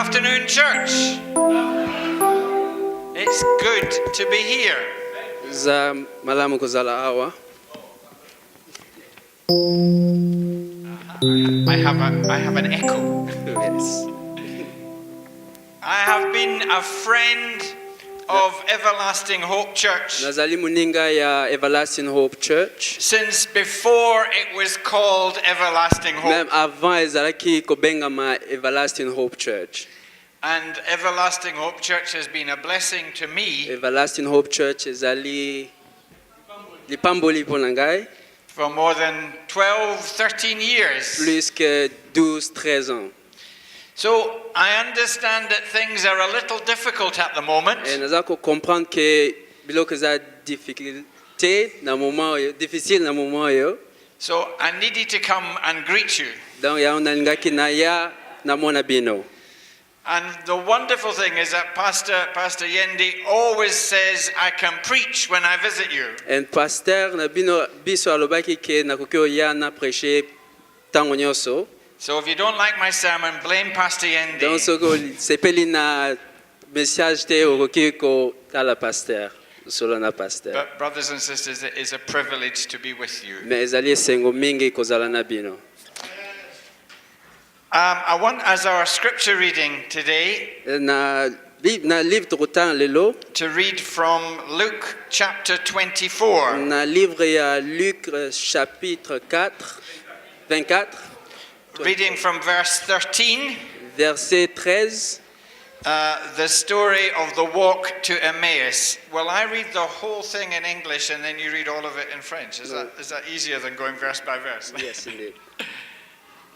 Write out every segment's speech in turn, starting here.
afternoon, church. It's good to be here. Malamu kuzala awa. I have an echo. Yes. I have been a friend of Everlasting Hope Church Nazali muninga ya Everlasting Hope Church. since before it was called Everlasting Hope. Même avant ezalaki kobenga ma Everlasting Hope Church. And Everlasting Hope Church has been a blessing to me Everlasting Hope Church ezali lipamboli pona ngai for more than 12, 13 years. plus que 12-13 ans. So I understand that things are a little difficult at the moment. Et naza ko comprendre que biloko za difficulté na moment yo, difficile na moment yo. So I needed to come and greet you. Donc ya onalingaki na ya na mona bino. And the wonderful thing is that Pastor Yendi always says, I can preach when I visit you. And pasteur na bino biso alobaki ke nakoki oya na prêcher tango nyonso. So if you don't like my sermon, blame Pastor Donc Yendi. soko sepeli na message te okoki ko tala pasteur solo na pasteur. But brothers and sisters, it is a privilege to be with you. Mais ezali esengo mingi kozala na bino. I want, as our scripture reading today, Na livre tokotanga lelo to read from Luke chapter 24. na livre ya Luc chapitre 24 Reading from verse 13, verset 13. the story of the walk to Emmaus. Well, I read the whole thing in English and then you read all of it in French. Is that easier than going verse by verse? Yes, indeed.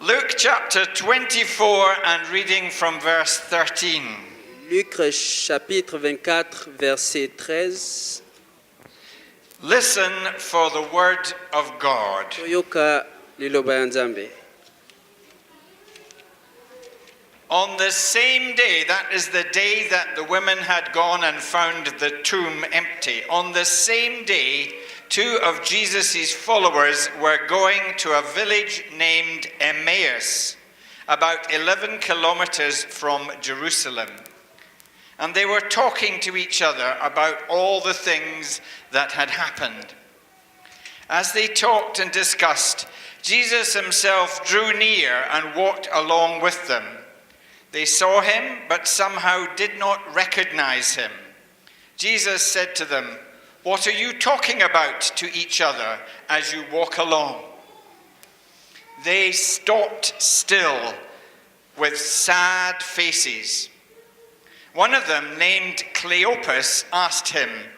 Luke chapter 24 and reading from verse 13. Luc chapitre 24 verset 13. Listen for the word of God. Toyoka liloba ya Nzambe. On the same day, that is the day that the women had gone and found the tomb empty. On the same day, two of Jesus' followers were going to a village named Emmaus, about 11 kilometers from Jerusalem. And they were talking to each other about all the things that had happened. As they talked and discussed, Jesus himself drew near and walked along with them. They saw him, but somehow did not recognize him. Jesus said to them, "What are you talking about to each other as you walk along?" They stopped still with sad faces. One of them, named Cleopas, asked him,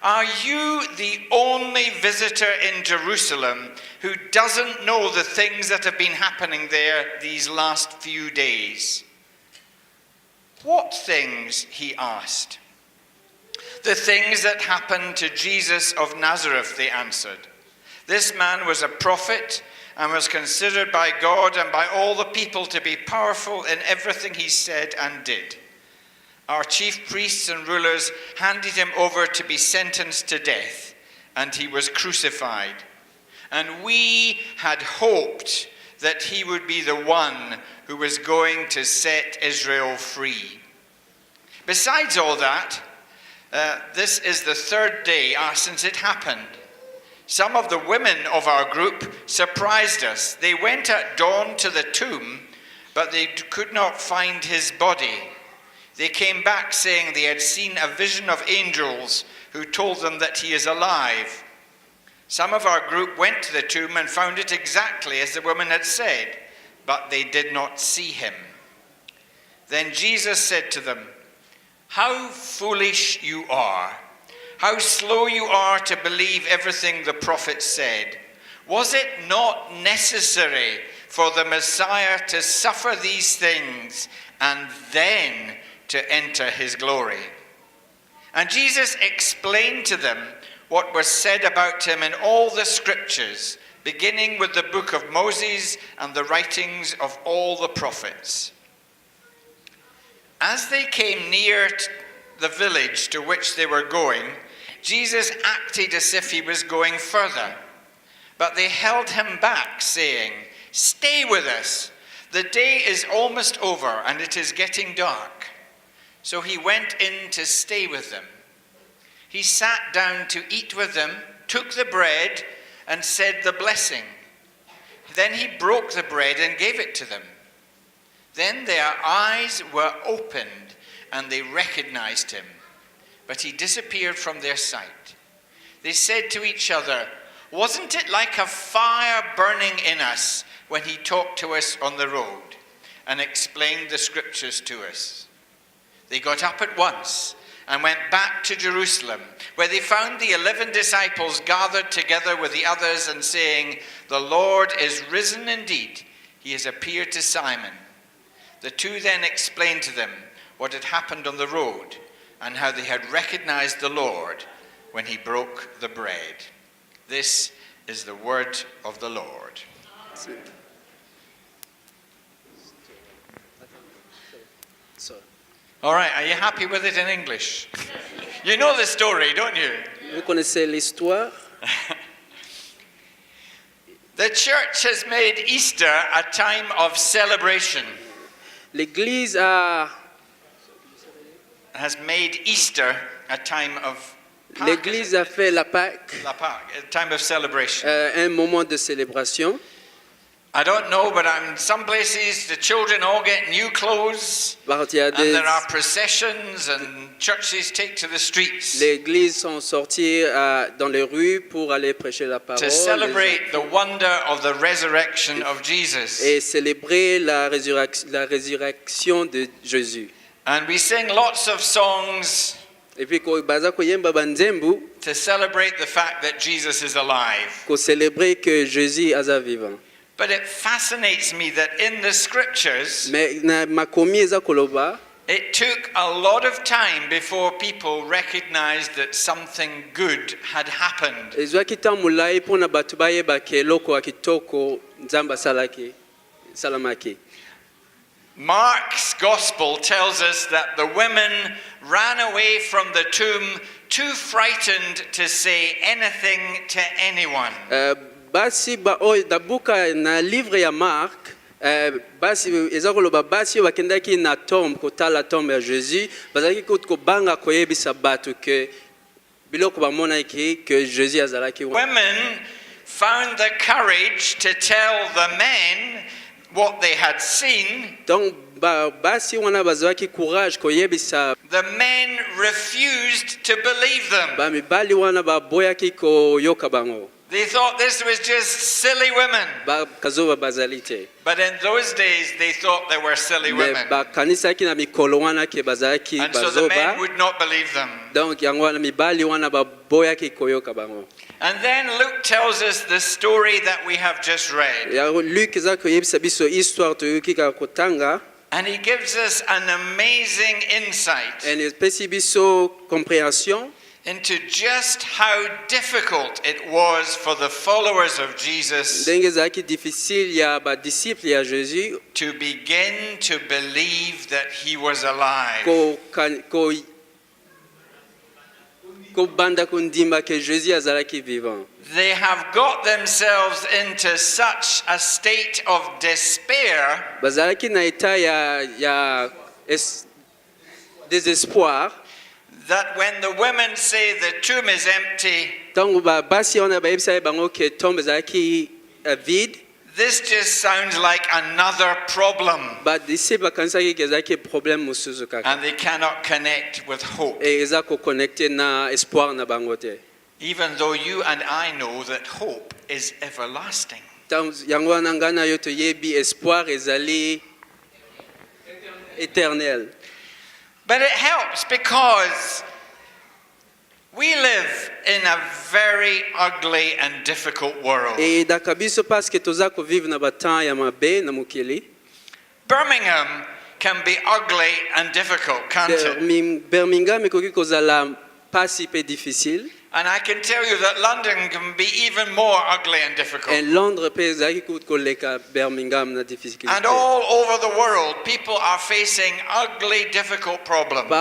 "Are you the only visitor in Jerusalem who doesn't know the things that have been happening there these last few days?" "What things?" he asked. "The things that happened to Jesus of Nazareth," they answered. "This man was a prophet and was considered by God and by all the people to be powerful in everything he said and did. Our chief priests and rulers handed him over to be sentenced to death, and he was crucified. And we had hoped that he would be the one who was going to set Israel free. Besides all that, this is the third day since it happened. Some of the women of our group surprised us. They went at dawn to the tomb, but they could not find his body. They came back saying they had seen a vision of angels who told them that he is alive. Some of our group went to the tomb and found it exactly as the woman had said, but they did not see him." Then Jesus said to them, "How foolish you are! How slow you are to believe everything the prophets said! Was it not necessary for the Messiah to suffer these things and then to enter his glory?" And Jesus explained to them what was said about him in all the scriptures, beginning with the book of Moses and the writings of all the prophets. As they came near the village to which they were going, Jesus acted as if he was going further. But they held him back, saying, "Stay with us. The day is almost over and it is getting dark. So he went in to stay with them. He sat down to eat with them, took the bread, and said the blessing. Then he broke the bread and gave it to them. Then their eyes were opened and they recognized him, but he disappeared from their sight. They said to each other, "Wasn't it like a fire burning in us when he talked to us on the road and explained the scriptures to us?" They got up at once and went back to Jerusalem, where they found the 11 disciples gathered together with the others and saying, "The Lord is risen indeed. He has appeared to Simon." The two then explained to them what had happened on the road and how they had recognized the Lord when he broke the bread. This is the word of the Lord. All right, are you happy with it in English? You know the story, don't you? Vous connaissez l'histoire? The church has made Easter a time of celebration. L'Église Has made Easter a time of l'Église a fait la Pâque a time of celebration. un moment de célébration. I don't know, but in some places the children all get new clothes, Il y a and des, there are processions, and churches take to the streets les églises sont sorties dans les rues pour aller prêcher la parole to celebrate the wonder of the resurrection of Jesus. et célébrer la résurrection de Jésus. And we sing lots of songs Et puis baza koyemba banzembu to celebrate the fact that Jesus is alive. ko célébrer que Jésus est vivant. But it fascinates me that in the scriptures, Mais na makomi eza koloba it took a lot of time before people recognized that something good had happened. ezwaki ntango molai mpona bato bayeba ke eloko ya kitoko nzambe salamaki. Mark's gospel tells us that the women ran away from the tomb too frightened to say anything to anyone. Basi da buka na livre ya Mark basi eza koloba basi bakendaki na tombe kotala tombe ya Jésus bazalaki kobanga koyebisa bato ke biloko bamona iki que Jésus azalaki. Women found the courage to tell the men what they had seen. Donc basi wana bazalaki courage koyebisa. The men refused to believe them. Bamibali wana baboyaki koyoka bango. They thought this was just silly women. But in those days, they thought they were silly women. And so the men would not believe them. And then Luke tells us the story that we have just read. And he gives us an amazing insight into just how difficult it was for the followers of Jesus to begin to believe that he was alive. They have got themselves into such a state of despair that when the women say the tomb is empty, this just sounds like another problem. And they cannot connect with hope. Even though you and I know that hope is everlasting. But it helps because we live in a very ugly and difficult world. Birmingham can be ugly and difficult, can't it? And I can tell you that London can be even more ugly and difficult. And all over the world, people are facing ugly, difficult problems. And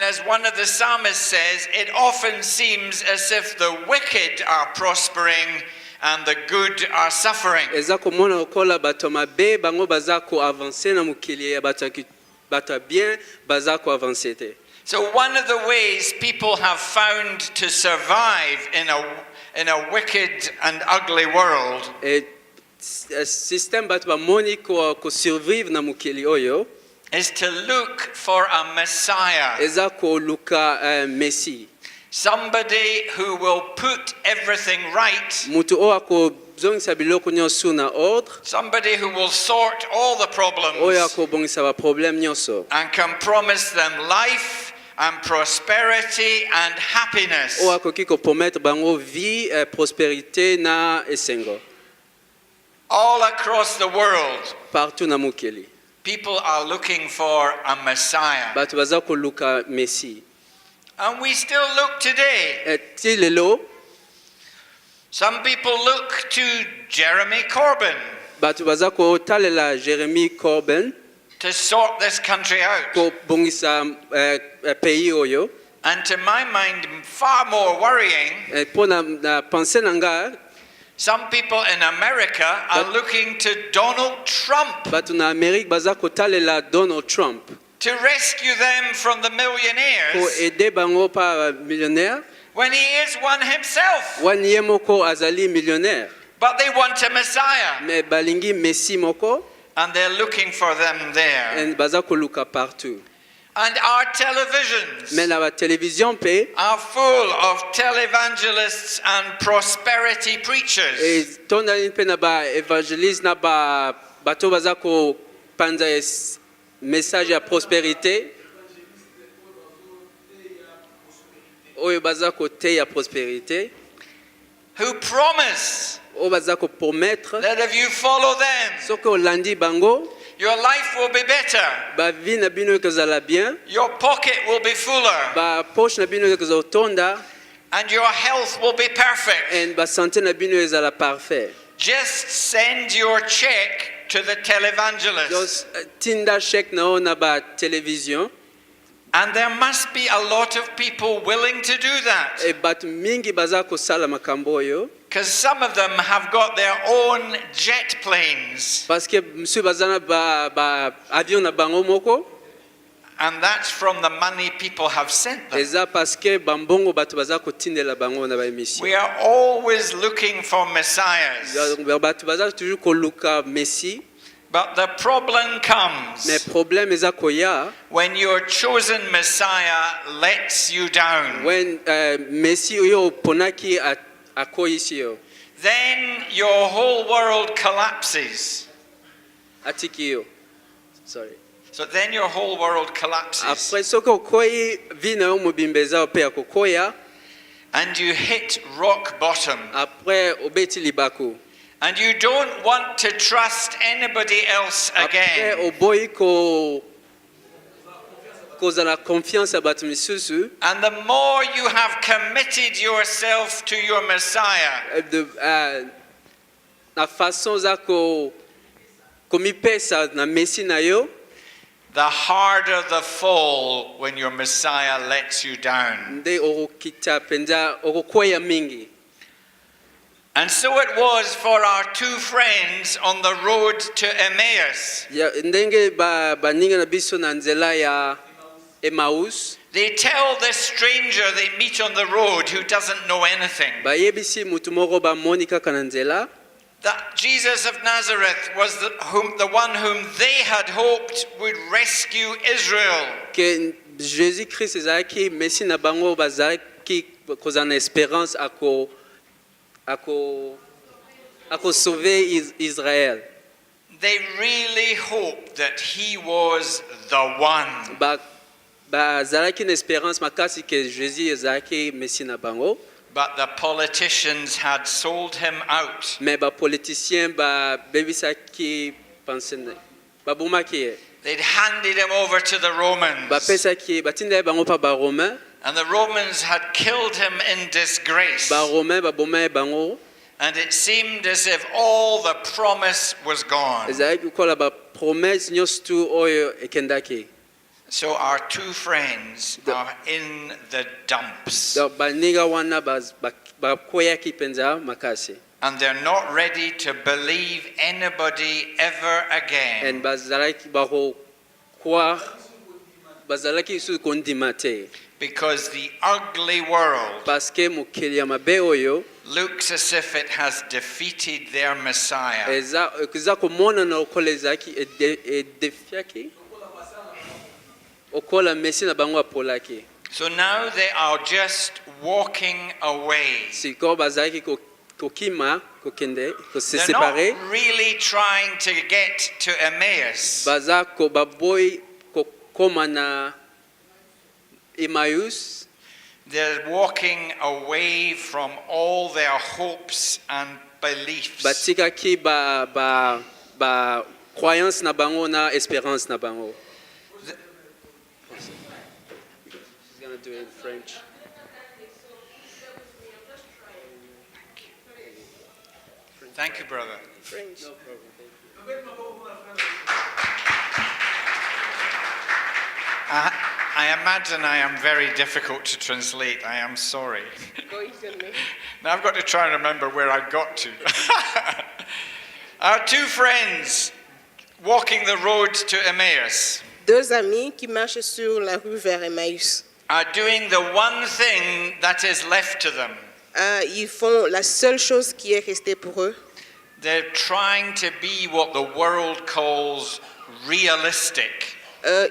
as one of the psalmists says, it often seems as if the wicked are prospering and the good are suffering. eza komona lokola bato mabe bango baza koavanse na mokili ya bato ya bien baza koavanse te. So one of the ways people have found to survive in a wicked and ugly world système bato bamoni kosurvivre na mokili oyo is to look for a Messiah. eza koluka Messi. Somebody who will put everything right. Mutu oyo akozongisa biloko nyonso na ordre. Somebody who will sort all the problems. Oyo akobongisa ba problème nyonso. And can promise them life and prosperity and happiness. Oyo akoki kopromettre bango vie, prospérité na esengo. All across the world. Partout na mokili. People are looking for a Messiah. Bato baza koluka Messi. And we still look today. Ti lelo Some people look to Jeremy Corbyn bato baza kotalela Jeremy Corbyn to sort this country out. kobongisa pays oyo. And to my mind, far more worrying, Po na pense na nga some people in America are looking to Donald Trump bato na Amerique baza kotalela Donald Trump to rescue them from the ko millionaires aider bango pa millionnaire when he is one himself. wani ye moko azali millionnaire But they want a Messiah, mais balingi Messi moko and they're looking for them there. and baza koluka partout. And our televisions Mais na ba télévision pe are full of televangelists and prosperity preachers. tonda pe na ba évangéliste na ba bato baza ko panza message ya prospérité oyo baza kote ya prospérité Who promise oyo baza ko promettre that if you follow them, soki olandi bango your life will be better, ba vie na bino ekozala bien, your pocket will be fuller, ba poche na bino ekozala tonda, and your health will be perfect. and ba santé na bino ezala parfait. Just send your check to the televangelist. Just tinda chèque na na ba télévision. And there must be a lot of people willing to do that. E bato mingi baza kosala makambo oyo. Because some of them have got their own jet planes. Parce que monsieur bazana ba avion na bango moko. And that's from the money people have sent them. Eza parce que bambongo bato baza kotindela bango na ba émission. We are always looking for messiahs. Bato baza toujours koluka Messi. But the problem comes Mais problème eza koya when your chosen Messiah lets you down. when Messi oyo ponaki akoyisi yo. Then your whole world collapses. Atiki yo. Sorry. So then your whole world collapses. Après soko okoyi vi na yo mobimba eza pe akokoya. And you hit rock bottom. Après obeti libako. And you don't want to trust anybody else Après again. oboyi kozala confiance ya bato misusu. And the more you have committed yourself to your Messiah, Na façon za komipesa na Messi na yo, the harder the fall when your Messiah lets you down. nde okokita penza okokwea mingi. And so it was for our two friends on the road to Emmaus. Ndenge baninga na biso na nzela ya Emmaus. They tell this stranger they meet on the road who doesn't know anything Bayebisi mutu moko bamoni kaka na nzela that Jesus of Nazareth was the one whom they had hoped would rescue Israel. ke Jésus Christ ezalaki Messi na bango bazalaki kozala na espérance ako sauver Israël. They really hoped that he was the one. Bazalaki na espérance makasi ke Jésus ezalaki Messi na bango. But the politicians had sold him out. Mais ba politicien ba bebisaki pensene babumaki They'd handed him over to the Romans. ba pesaki batinda bango pa ba romain And the Romans had killed him in disgrace. ba romain ba bomai bango. And it seemed as if all the promise was gone. Ezalaki kola ba promesse nyonso tu oyo ekendaki. So our two friends are in the dumps. Donc baninga wana ba koyaki penza makasi. and they're not ready to believe anybody ever again. bazalaki bako croire bazalaki su kondima te Because the ugly world parce que mokili ya mabe oyo looks as if it has defeated their Messiah. eza komona na lokola ezalaki edefiaki okola mesi na bango apolaki. So now they are just walking away. Sikoyo bazalaki kokima kokende kose They're séparer not really trying to get to Emmaus. baza ko baboy kokoma na Emmaüs. They're walking away from all their hopes and beliefs. Batikaki ba croyance na bango na espérance na bango. She's gonna do it in French. Thank you, brother. French. No problem. I imagine I am very difficult to translate. I am sorry. Now I've got to try and remember where I got to. Our two friends walking the road to Emmaus Deux amis qui marchent sur la rue vers Emmaüs. are doing the one thing that is left to them. Ils font la seule chose qui est restée pour eux. They're trying to be what the world calls realistic.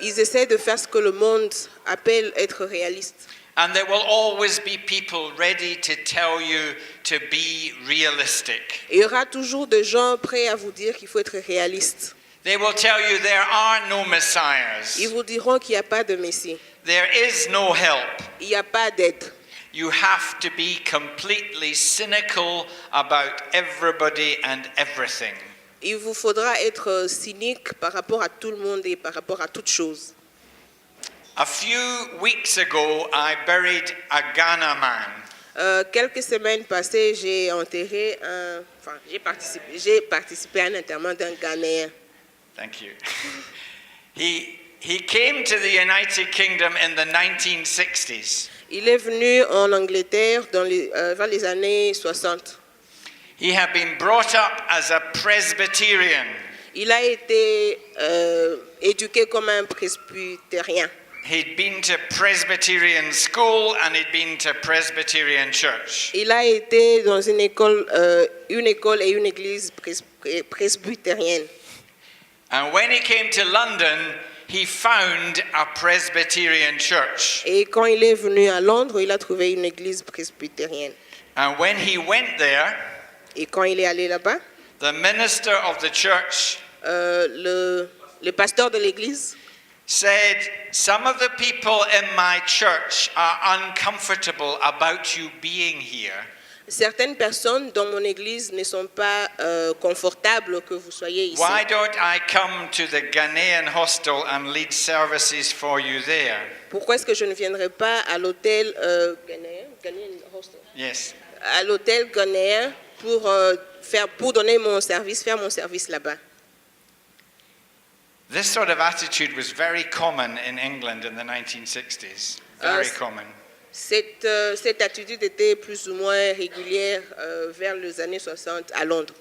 Ils essaient de faire ce que le monde appelle être réaliste. And there will always be people ready to tell you to be realistic. Il y aura toujours des gens prêts à vous dire qu'il faut être réaliste. They will tell you there are no messiahs. Ils vous diront qu'il n'y a pas de Messie. There is no help. Il n'y a pas d'aide. You have to be completely cynical about everybody and everything. Il vous faudra être cynique par rapport à tout le monde et par rapport à toute chose. A few weeks ago, I buried a Ghana man. Quelques semaines passées, j'ai participé à un enterrement d'un Ghanéen. Thank you. He came to the United Kingdom in the 1960s. Il est venu en Angleterre vers les années 60. He had been brought up as a Presbyterian. Il a été éduqué comme un presbytérien. He'd been to Presbyterian school and he'd been to Presbyterian church. Il a été dans une école et une église presbytérienne. And when he came to London, he found a Presbyterian church. Et quand il est venu à Londres, il a trouvé une église presbytérienne. And when he went there, Et quand il est allé là-bas, the minister of the church le pasteur de l'église said, "Some of the people in my church are uncomfortable about you being here. certaines personnes dans mon église ne sont pas confortables que vous soyez ici. Why don't I come to the Ghanaian hostel and lead services for you there?" Pourquoi est-ce que je ne viendrai pas à l'hôtel Ghanéen hostel? Yes. À l'hôtel ghanéen pour donner mon service, faire mon service là-bas? This sort of attitude was very common in England in the 1960s. Very common. Cette attitude était plus ou moins régulière vers les années 60 à Londres.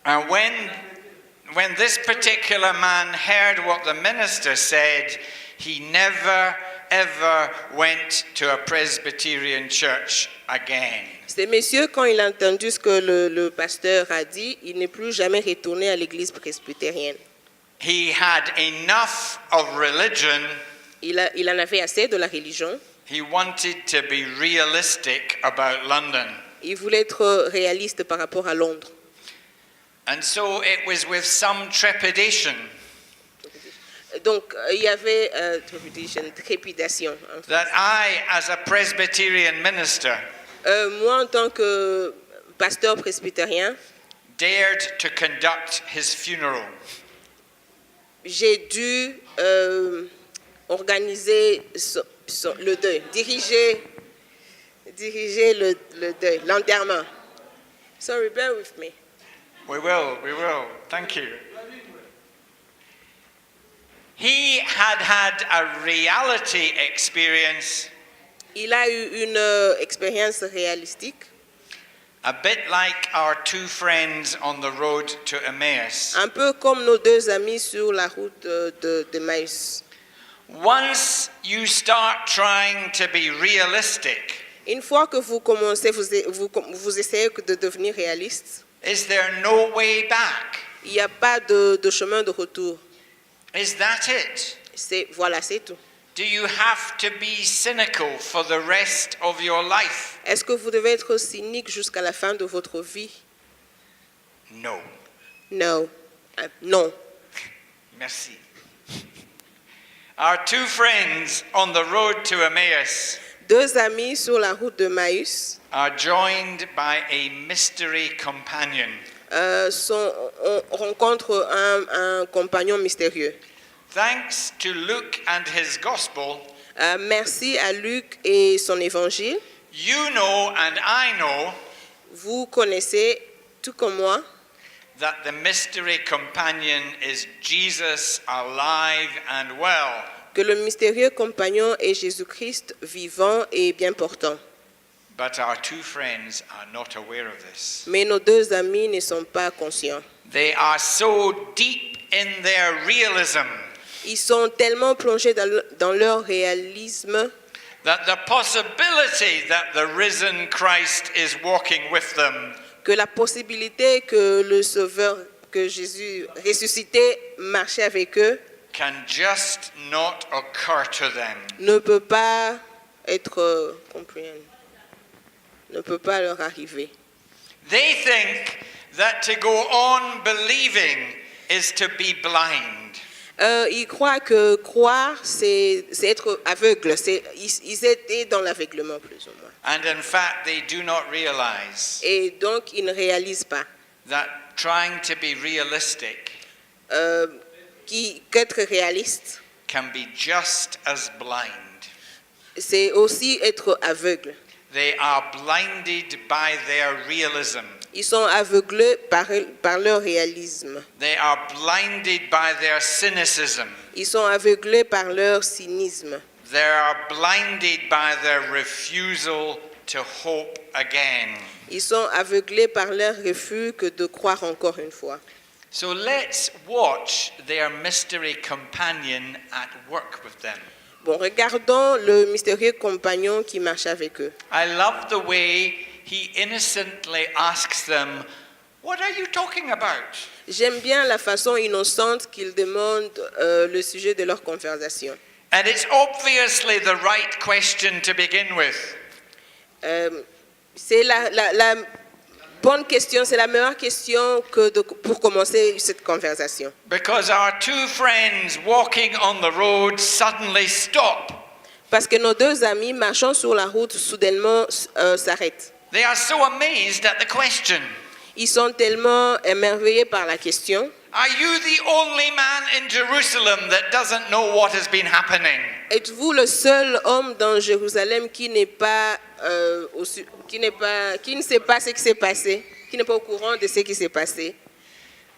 And when this particular man heard what the minister said, he never ever went to a Presbyterian church again. Ce monsieur, quand il a entendu ce que le pasteur a dit, il n'est plus jamais retourné à l'église presbytérienne. He had enough of religion. Il en avait assez de la religion. He wanted to be realistic about London. Il voulait être réaliste par rapport à Londres. And so it was with some trepidation Donc, il y avait trépidation. that I, as a Presbyterian minister, Moi, en tant que pasteur presbytérien, dared to conduct his funeral. j'ai dû organiser le deuil, diriger le deuil, l'enterrement. Sorry, bear with me. We will. Thank you. He had had a reality experience, Il a eu une expérience réalistique A bit like our two friends on the road to Emmaus. Un peu comme nos deux amis sur la route de Maïs. Once you start trying to be realistic, Une fois que vous commencez, vous essayez de devenir réaliste, is there no way back? il n'y a pas de chemin de retour. Is that it? Voilà, c'est tout. Do you have to be cynical for the rest of your life? Est-ce que vous devez être cynique jusqu'à la fin de votre vie? No. Non. Non. Merci. Our two friends on the road to Emmaus Deux amis sur la route de Maïs are joined by a mystery companion. on rencontre un compagnon mystérieux. Thanks to Luke and his gospel, Merci à Luc et son évangile. you know and I know Vous connaissez, tout comme moi, that the mystery companion is Jesus alive and well. que le mystérieux compagnon est Jésus-Christ vivant et bien portant. But our two friends are not aware of this. Mais nos deux amis ne sont pas conscients. They are so deep in their realism Ils sont tellement plongés dans leur réalisme that the possibility that the risen Christ is walking with them que la possibilité que le Sauveur, que Jésus ressuscité marchait avec eux can just not occur to them. ne peut pas être compris, ne peut pas leur arriver. They think that to go on believing is to be blind. Ils croient que croire, c'est être aveugle. Ils étaient dans l'aveuglement, plus ou moins. And in fact, they do not realize Et donc, ils ne réalisent pas that trying to be realistic qu'être réaliste, can be just as blind. c'est aussi être aveugle. They are blinded by their realism. Ils sont aveuglés par leur réalisme. They are blinded by their cynicism. Ils sont aveuglés par leur cynisme. They are blinded by their refusal to hope again. Ils sont aveuglés par leur refus que de croire encore une fois. So let's watch their mystery companion at work with them. Bon, regardons le mystérieux compagnon qui marche avec eux. I love the way he innocently asks them, "What are you talking about?" J'aime bien la façon innocente qu'ils demandent le sujet de leur conversation. And it's obviously the right question to begin with. C'est la bonne question, c'est la meilleure question pour commencer cette conversation. Because our two friends walking on the road suddenly stop. Parce que nos deux amis marchant sur la route soudainement s'arrêtent. They are so amazed at the question. Ils sont tellement émerveillés par la question. Are you the only man in Jerusalem that doesn't know what has been happening? Êtes-vous le seul homme dans Jérusalem qui ne sait pas ce qui s'est passé, qui n'est pas au courant de ce qui s'est passé?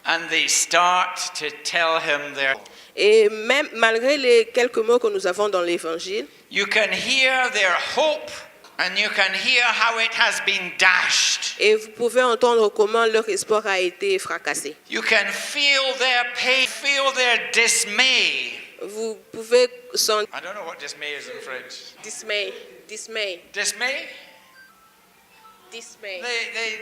And they start to tell him their... Et même malgré les quelques mots que nous avons dans l'Évangile, You can hear their hope and you can hear how it has been dashed. et vous pouvez entendre comment leur espoir a été fracassé. You can feel their pain, feel their dismay. Vous pouvez sentir I don't know what dismay is in French. dismay. Dismay? They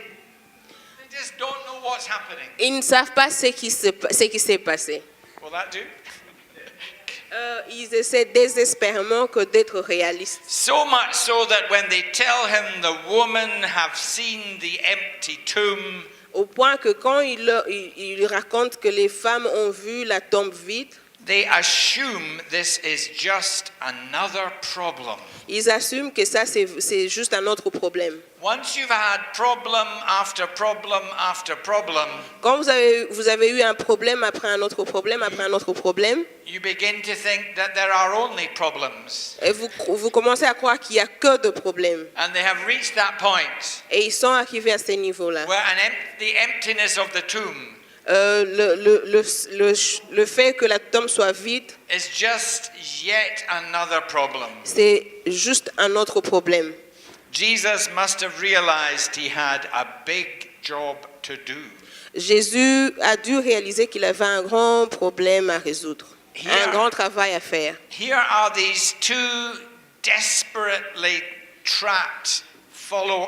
just don't know what's happening. Ils ne savent pas ce qui s'est passé. Will that do? Ils essaient désespérément que d'être réalistes. So much so that when they tell him the women have seen the empty tomb, Au point que quand ils racontent que les femmes ont vu la tombe vide, they assume this is just another problem. ils assument que ça c'est juste un autre problème. Once you've had problem after problem after problem, Quand vous avez eu un problème après un autre problème après un autre problème, you begin to think that there are only problems. et vous commencez à croire qu'il n'y a que de problèmes. And they have reached that point Et ils sont arrivés à ce niveau-là. where the emptiness of the tomb Le fait que la tombe soit vide, is just yet another problem. c'est juste un autre problème. Jesus must have realized he had a big job to do. Jésus a dû réaliser qu'il avait un grand problème à résoudre, un grand travail à faire. Here are these two desperately trapped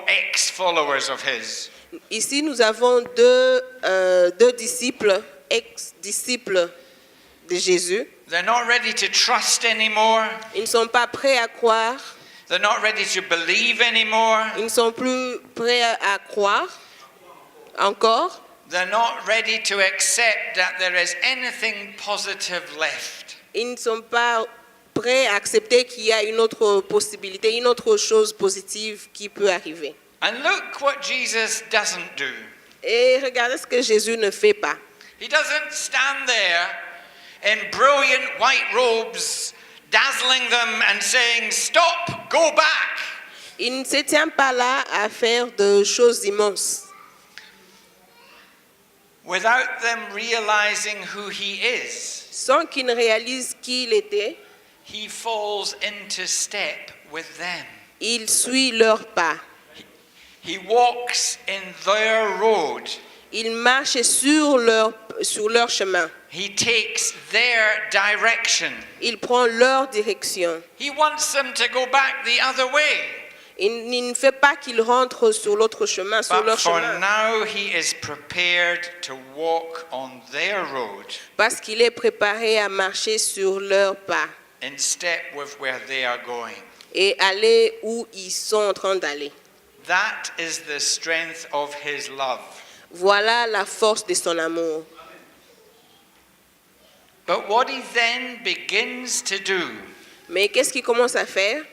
ex-followers of his. Ici, nous avons deux disciples, ex-disciples de Jésus. They're not ready to trust anymore. Ils ne sont pas prêts à croire. They're not ready to believe anymore. Ils ne sont plus prêts à croire encore. They're not ready to accept that there is anything positive left. Ils ne sont pas prêts à accepter qu'il y a une autre possibilité, une autre chose positive qui peut arriver. And look what Jesus doesn't do. Et regardez ce que Jésus ne fait pas. He doesn't stand there in brilliant white robes, dazzling them and saying, "Stop, go back." Il ne se tient pas là à faire de choses immenses, Without them realizing who he is, sans qu'ils ne réalisent qui il était. he falls into step with them. Il suit leurs pas. He walks in their road. Il marche sur leur chemin. He takes their direction. Il prend leur direction. He wants them to go back the other way. Il ne fait pas qu'ils rentrent sur l'autre chemin, sur But leur for chemin. now, he is prepared to walk on their road Parce qu'il est préparé à marcher sur leurs pas in step with where they are going. et aller où ils sont en train d'aller. That is the strength of his love. Voilà la force de son amour. But what he then begins to do Mais qu'est-ce qu'il commence à faire?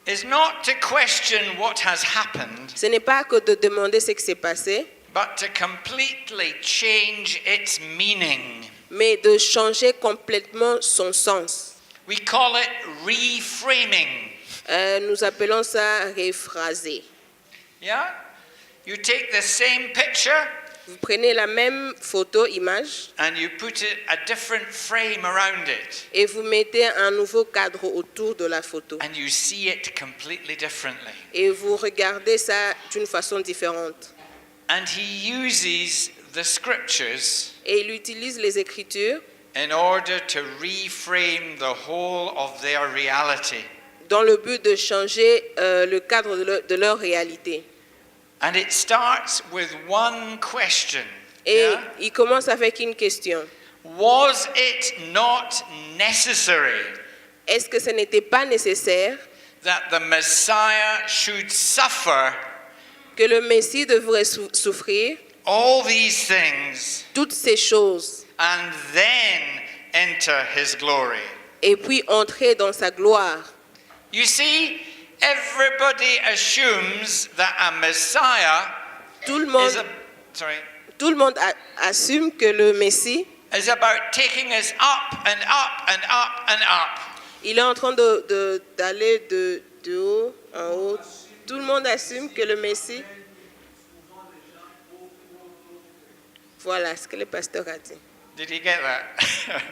is not to question what has happened, Ce n'est pas que de demander ce qui s'est passé, but to completely change its meaning. mais de changer complètement son sens. We call it reframing. Nous appelons ça réphraser. Yeah? You take the same picture Vous prenez la même photo, image, and you put a different frame around it, et vous mettez un nouveau cadre autour de la photo. and you see it completely differently. Et vous regardez ça d'une façon différente. And he uses the scriptures Et il utilise les Écritures in order to reframe the whole of their reality. dans le but de changer le cadre de leur réalité. And it starts with one question. Et Yeah? il commence avec une question. Was it not necessary Est-ce que ce n'était pas nécessaire that the Messiah should suffer que le Messie devrait souffrir all these things toutes ces choses and then enter his glory? et puis entrer dans sa gloire? You see, everybody assumes that a Messiah Tout le monde assume que le Messie, is about taking us up and up and up and up. il est en train d'aller de haut en haut. Tout le monde assume que le Messie... Voilà ce que le pasteur a dit. Did you get that?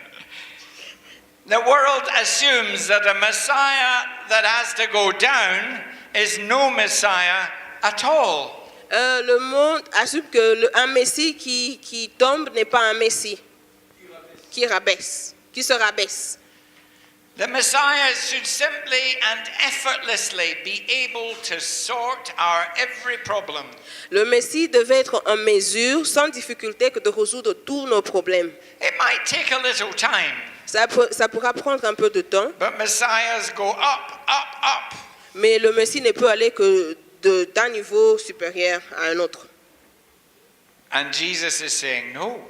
The world assumes that a Messiah that has to go down is no Messiah at all. Le monde assume que un Messie qui tombe n'est pas un Messie, qui se rabaisse. The Messiah should simply and effortlessly be able to sort our every problem. Le Messie devait être en mesure, sans difficulté, de résoudre tous nos problèmes. It might take a little time, Ça pourra prendre un peu de temps, but Messiahs go up, up, up. mais le Messie ne peut aller que d'un niveau supérieur à un autre. And Jesus is saying, no.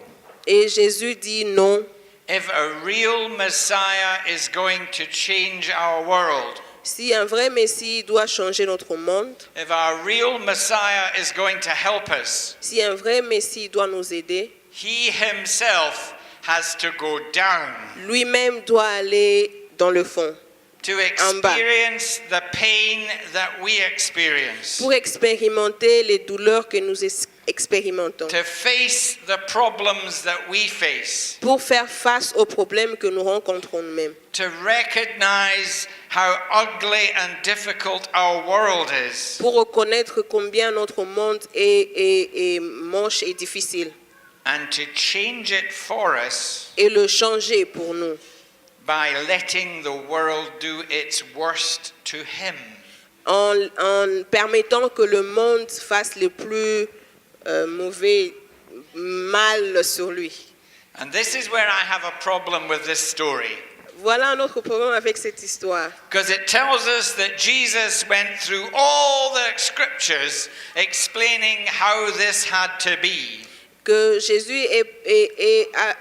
Et Jésus dit non. If a real Messiah is going to change our world, Si un vrai Messie doit changer notre monde, if our real Messiah is going to help us, si un vrai Messie doit nous aider, he himself has to go down lui-même doit aller dans le fond, to en bas, experience the pain that we experience. pour expérimenter les douleurs que nous expérimentons. to face the problems that we face, Pour faire face aux problèmes que nous rencontrons nous-mêmes. to recognize how ugly and difficult our world is, Pour reconnaître combien notre monde est moche et difficile. and to change it for us Et le changer pour nous. by letting the world do its worst to him. En permettant que le monde fasse le plus mauvais mal sur lui. And this is where I have a problem with this story. Voilà un autre problème avec cette histoire. Because it tells us that Jesus went through all the scriptures explaining how this had to be. Que Jésus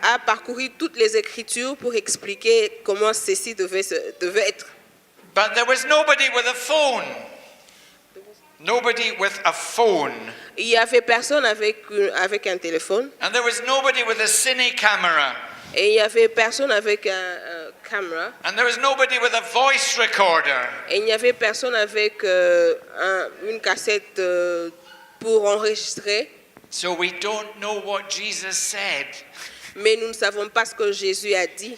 a parcouru toutes les Écritures pour expliquer comment ceci devait être. But there was nobody with a phone. Nobody with a phone. Il n'y avait personne avec un téléphone. And there was nobody with a cine camera. Et il n'y avait personne avec un caméra. And there was nobody with a voice recorder. Et il n'y avait personne avec une cassette pour enregistrer. So we don't know what Jesus said. Mais nous ne savons pas ce que Jésus a dit.